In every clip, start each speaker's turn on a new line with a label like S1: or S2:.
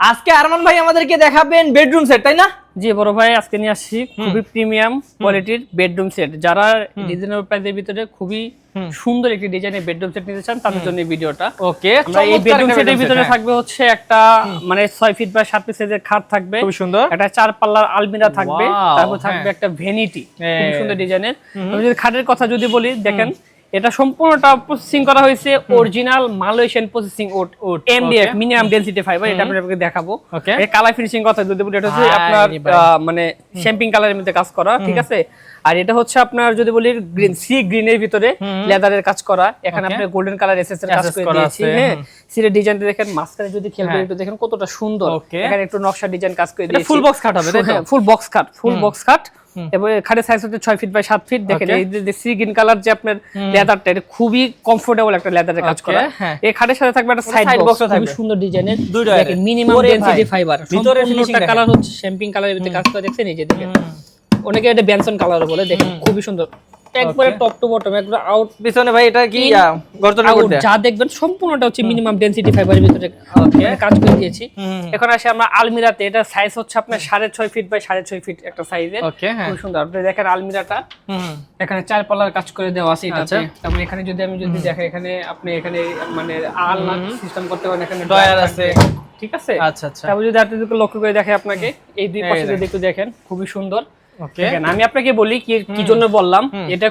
S1: আজকে আরমান ভাই আমাদেরকে দেখাবেন বেডরুম সেট, তাই না?
S2: জি বড় ভাই, আজকে নিয়ে আসছি খুবই প্রিমিয়াম কোয়ালিটির বেডরুম সেট। যারা রিজনেবল প্রাইসের ভিতরে খুবই সুন্দর একটি ডিজাইনের বেডরুম সেট নিতে চান তাদের জন্য এই ভিডিওটা।
S1: ওকে,
S2: আমরা এই বেডরুম সেটের ভিতরে থাকবে হচ্ছে একটা মানে 6 ফিট বাই 7 ফিট সাইজের খাট থাকবে,
S1: খুব সুন্দর
S2: একটা 4 পাল্লার আলমিরা থাকবে, তারপর থাকবে একটা ভ্যানিটি খুব সুন্দর ডিজাইনের। আমি যদি খাটের কথা যদি বলি, দেখেন এটা সম্পূর্ণটা প্রসেসিং করা হয়েছে original Malaysian processing would MDF minimum density fibre. এটা আমি আপনাকে দেখাবো। এই কালার ফিনিশিং কথা যদি বলি, এটা হচ্ছে আপনার মানে শ্যাম্পিং কালারের মধ্যে কাজ করা, ঠিক আছে। আর এটা হচ্ছে আপনার যদি বলি গ্রিন সি গ্রিনের ভিতরে লেদারের কাজ করা। এখানে আপনি গোল্ডেন কালার এসএস এর কাজ করে দিয়েছি। হ্যাঁ, সিরের ডিজাইনটা দেখেন, মাঝখানে যদি খেয়াল করে একটু দেখেন কতটা সুন্দর। এখানে একটু নকশা ডিজাইন কাজ করে দিয়েছি।
S1: ফুল বক্স খাট হবে, তাই তো?
S2: ফুল বক্স খাট। এবং খাটের সাইজ হচ্ছে 6 ফিট বাই 7 ফিট। দেখেন এই যে সি গ্রিন কালার যে আপনার লেদারটা, এটা খুবই কমফোর্টেবল একটা লেদারের কাজ করা। এই খাটের সাথে থাকবে একটা সাইড বক্স, খুবই সুন্দর ডিজাইনের। দেখেন মিনিমাম ডেনসিটি ফাইবার, ভিতরের ফিনিশিংটা কালার হচ্ছে শ্যাম্পিং কালারের ভিতরে কাজ করে। দেখছেন এই যে দেখেন, অনেকে এটা বেনসন কালার বলে। দেখেন খুবই সুন্দর, একবারে টপ টু বটম, একবারে আউট।
S1: পিছনে ভাই এটা কি গর্জনের মধ্যে
S2: যা দেখবেন সম্পূর্ণটা হচ্ছে মিনিমাম ডেনসিটি ফাইবারের ভিতরে কাজ করে দিয়েছি। এখন আসি আমরা আলমিরাতে। এটা সাইজ হচ্ছে আপনার 6.5 ফিট বাই 6.5 ফিট একটা সাইজের। খুব সুন্দর। আপনি দেখেন আলমিরাটা, এখানে 4 পাল্লার কাজ করে দেওয়া আছে এটাতে। তারপরে এখানে যদি আমি দেখেন, এখানে আপনি এখানে মানে আলনা সিস্টেম করতে পারেন, এখানে ড্রয়ার আছে, ঠিক আছে।
S1: আচ্ছা আচ্ছা।
S2: তারপর যদি আপনি লক্ষ্য করে দেখেন, আপনাকে এই দুই পাশে যদি একটু দেখেন, খুবই সুন্দর। আমি আপনাকে বলি কি জন্য বললাম, এটা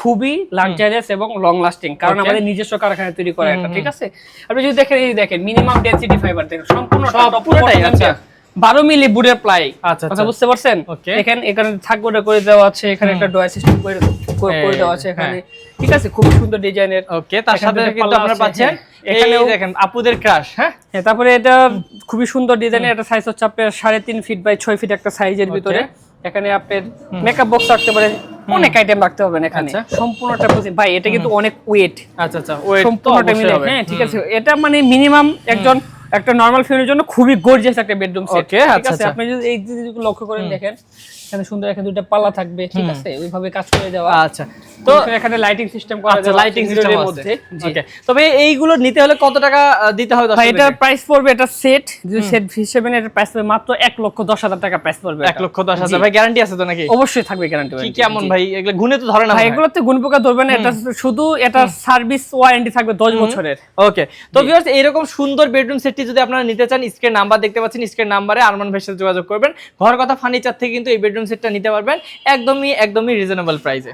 S2: খুবই লাক্সারিয়াস এবং লং লাস্টিং, কারণ আমাদের নিজস্ব কারখানায় তৈরি করা এটা, ঠিক আছে। আপনি যদি দেখেন, এই দেখেন মিনিমাম ডেনসিটি ফাইবার, দেখেন সম্পূর্ণ পুরোটাই। আচ্ছা, 12 মিলি বুডের প্লাই। আচ্ছা, বুঝতে পারছেন? এখানে থাকবোটা করে দেওয়া আছে, এখানে একটা ডয়ার সিস্টেম করে দেওয়া আছে এখানে, ঠিক আছে। খুব সুন্দর ডিজাইনের।
S1: ওকে, তার সাথে কিন্তু আপনারা পাচ্ছেন এখানে দেখেন আপুদের ক্রাশ। হ্যাঁ,
S2: তারপরে এটা খুবই সুন্দর ডিজাইনের। এটা সাইজ হচ্ছে আপনার 3.5 ফিট বাই 6 ফিট একটা সাইজের ভিতরে। এখানে আপনার মেকআপ বক্স রাখতে পারেন, অনেক আইটেম রাখতে পারবেন এখানে। সম্পূর্ণটা ভাই এটা কিন্তু অনেক ওয়েট।
S1: আচ্ছা, ওয়েট
S2: সম্পূর্ণটা মিলে। হ্যাঁ, ঠিক আছে। এটা মানে মিনিমাম একটা নরমাল ফ্যামিলির জন্য খুবই গর্জিয়াস একটা বেডরুম সেট।
S1: ওকে, আচ্ছা।
S2: আপনি যদি এই দিকে লক্ষ্য করেন, দেখেন এখানে সুন্দর এখানে দুটো পাল্লা থাকবে, ঠিক আছে, ওইভাবে কাজ করে দেওয়া।
S1: আচ্ছা, তো
S2: এখানে লাইটিং সিস্টেম করা আছে,
S1: লাইটিং সিস্টেমের মধ্যে। ওকে, তবে এইগুলো নিতে হলে কত টাকা দিতে হবে?
S2: ভাই এটা প্রাইস পড়বে, এটা সেট যদি সেট হিসেবে এটা প্রাইস পড়বে মাত্র 1,10,000 টাকা প্রাইস পড়বে।
S1: 1,10,000। ভাই গ্যারান্টি আছে তো নাকি?
S2: অবশ্যই থাকবে গ্যারান্টি।
S1: কি কেমন ভাই, এগুলো গুণে তো ধরে না
S2: ভাই? এগুলোতে গুণ পোকা ধরবে না। এটা শুধু এটা সার্ভিস ওয়ারেন্টি থাকবে 10 বছরের।
S1: ওকে, তো ভিউয়ার্স, এইরকম সুন্দর বেডরুম সেটটি যদি আপনারা নিতে চান, স্ক্রিন নাম্বার দেখতে পাচ্ছেন, স্ক্রিন নাম্বারে আরমান ভাইয়ের সাথে যোগাযোগ করবেন। ঘর কথা ফার্নিচার থেকে কিন্তু এই বেডরুম সেটটা নিতে পারবেন একদমই রিজনেবল প্রাইসে।